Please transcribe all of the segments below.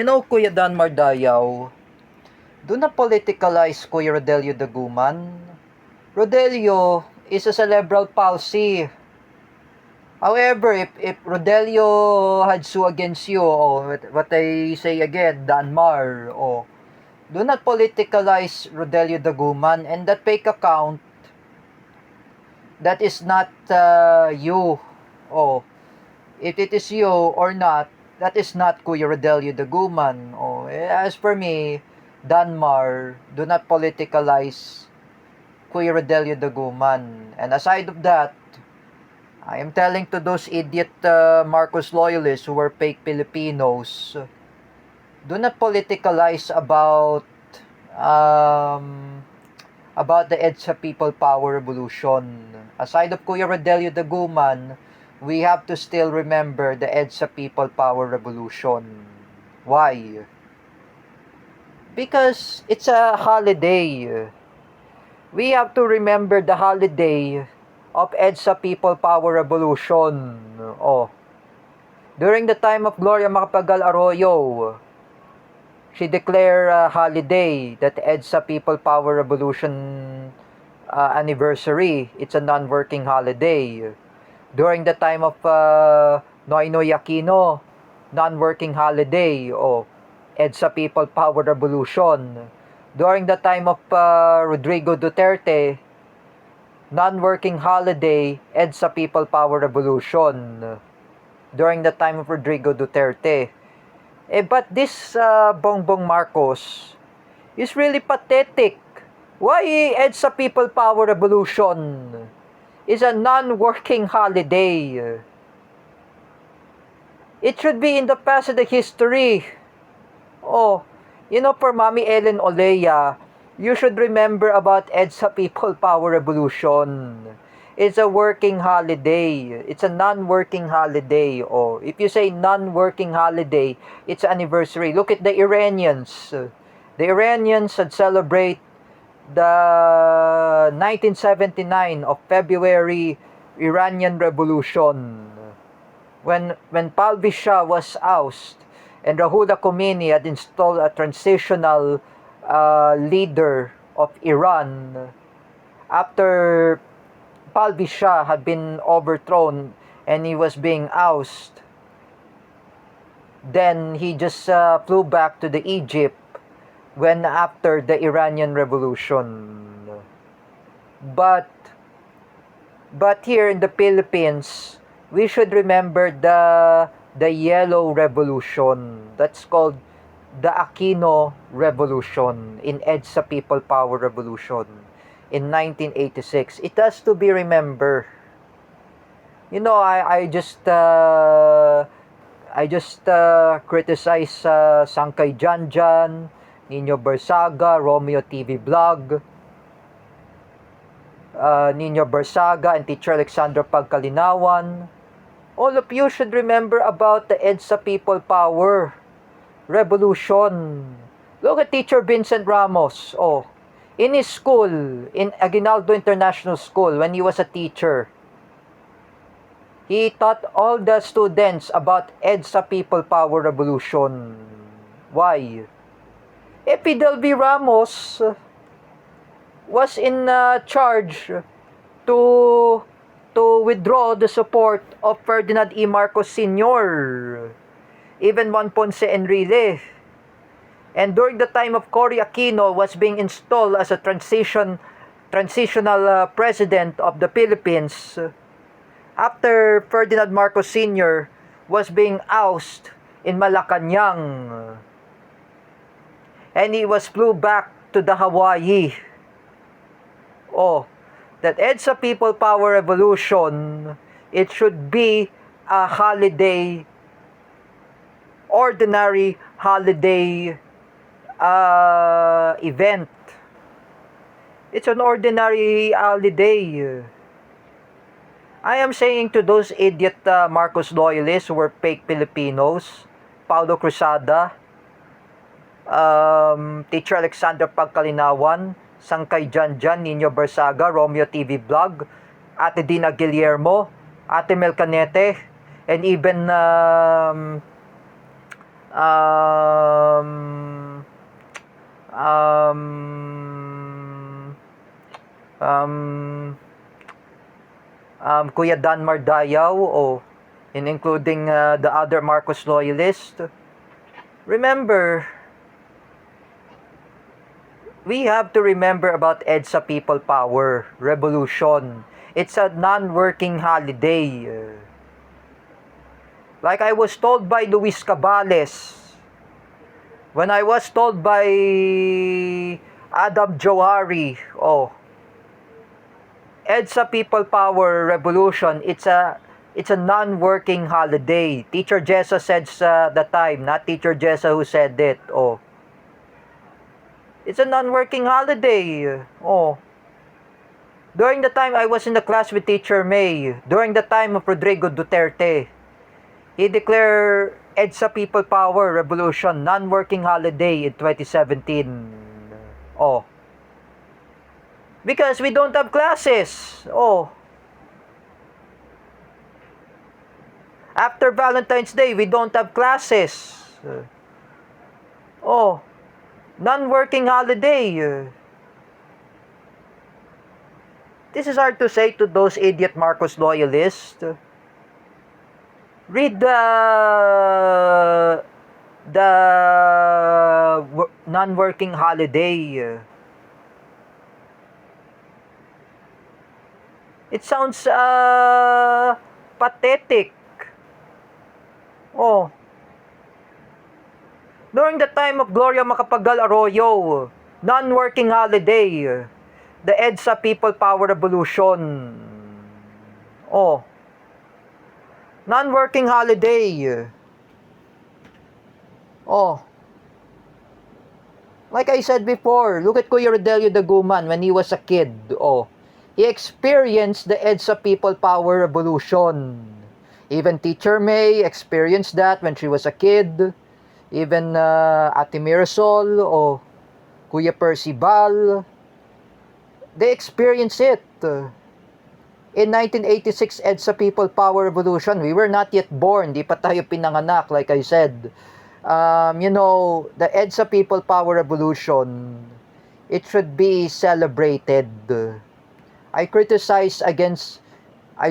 Kuya Dan Mardayaw, do not politicalize Kuya Rodelio Daguman. Rodelio is a cerebral palsy. However, if Rodelio had sue against you, what I say again, Danmar, do not politicalize Rodelio Daguman, and that fake account, that is not you. If it is you or not, that is not Kuya Rodelio Daguman. As for me, Danmar, do not politicalize Kuya Rodelio Daguman. And aside of that, I am telling to those idiot Marcos loyalists who were fake Filipinos, do not politicalize about the EDSA People Power Revolution. Aside of Kuya Rodelio Daguman, we have to still remember the EDSA People Power Revolution. Why? Because it's a holiday. We have to remember the holiday of EDSA People Power Revolution. During the time of Gloria Macapagal Arroyo, she declared a holiday, that EDSA People Power Revolution anniversary. It's a non-working holiday. During the time of Noynoy Aquino, non-working holiday, EDSA People Power Revolution. During the time of Rodrigo Duterte, non-working holiday, EDSA People Power Revolution. During the time of Rodrigo Duterte. But this Bongbong Marcos is really pathetic. Why EDSA People Power Revolution is a non-working holiday? It should be in the past of the history. For Mami Ellen Olea, you should remember about EDSA People Power Revolution. It's a working holiday. It's a non-working holiday. If you say non-working holiday, it's anniversary. Look at the Iranians. The Iranians had celebrate the 1979 of February Iranian Revolution. When Pahlavi Shah was ousted and Ruhollah Khomeini had installed a transitional leader of Iran after Pahlavi Shah had been overthrown and he was being ousted. Then he just flew back to the Egypt when after the Iranian Revolution. But here in the Philippines, we should remember the Yellow Revolution. That's called the Aquino Revolution in EDSA People Power Revolution in 1986. It has to be remembered. I just criticize Sangkay Janjan, Nino Barsaga, Romeo TV Vlog, Nino Barsaga, and Teacher Alexander Pagkalinawan. All of you should remember about the EDSA People Power Revolution. Look at Teacher Vincent Ramos. In his school, in Aguinaldo International School, when he was a teacher, he taught all the students about EDSA People Power Revolution. Why? Fidel V. Ramos was in charge to withdraw the support of Ferdinand E. Marcos Sr., even Juan Ponce Enrile. And during the time of Cory Aquino was being installed as a transitional president of the Philippines, after Ferdinand Marcos Sr. was being ousted in Malacanang, and he was flew back to the Hawaii. That EDSA People Power Revolution, it should be a holiday, ordinary holiday event. It's an ordinary holiday. I am saying to those idiot Marcos loyalists who were fake Filipinos, Paulo Cruzada, Teacher Alexander Pagkalinawan, Sangkay Janjan, Nino Barsaga, Romeo TV Vlog, Ate Dina Guillermo, Ate Mel, and even Kuya Dan Mardayaw, and including the other Marcos loyalists. Remember, we have to remember about EDSA People Power Revolution. It's a non-working holiday. Like I was told by Luis Cabales, when I was told by Adam Johari, EDSA People Power Revolution, it's a non-working holiday. Teacher Jessa said sa the time, not Teacher Jessa who said it. It's a non-working holiday. During the time I was in the class with Teacher May, during the time of Rodrigo Duterte, he declared EDSA People Power Revolution non-working holiday in 2017. Because we don't have classes. After Valentine's Day, we don't have classes. Non-working holiday. This is hard to say to those idiot Marcos loyalists. Read the non-working holiday. It sounds pathetic. During the time of Gloria Macapagal Arroyo, non-working holiday, the EDSA People Power Revolution. Non-working holiday. Like I said before, look at Kuya Rodelio Daguman when he was a kid. He experienced the EDSA People Power Revolution. Even Teacher May experienced that when she was a kid. Even Ate Mirasol Kuya Percival, they experienced it. In 1986 EDSA People Power Revolution, we were not yet born. Di pa tayo pinanganak, like I said. The EDSA People Power Revolution, it should be celebrated. I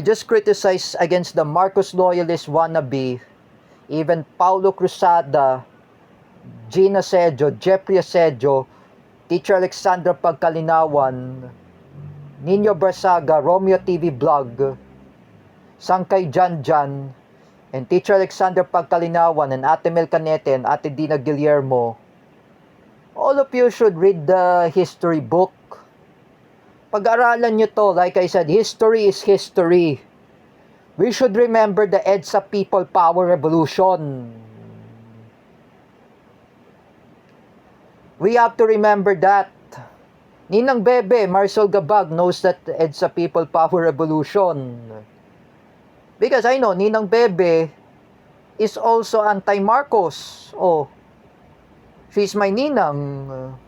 just criticized against the Marcos loyalist wannabe, even Paulo Cruzada, Gina Sejo, Jeffrey Sejo, Teacher Alexandra Pagkalinawan, Nino Barsaga, Romeo TV Vlog, Sangkay Janjan, and Teacher Alexander Pagkalinawan, and Ate Mel Canete, and Ate Dina Guillermo. All of you should read the history book. Pag-aralan nyo to, like I said, history is history. We should remember the EDSA People Power Revolution. We have to remember that. Ninang Bebe, Marcel Gabag knows that the EDSA People Power Revolution. Because I know Ninang Bebe is also anti-Marcos. She's my ninang.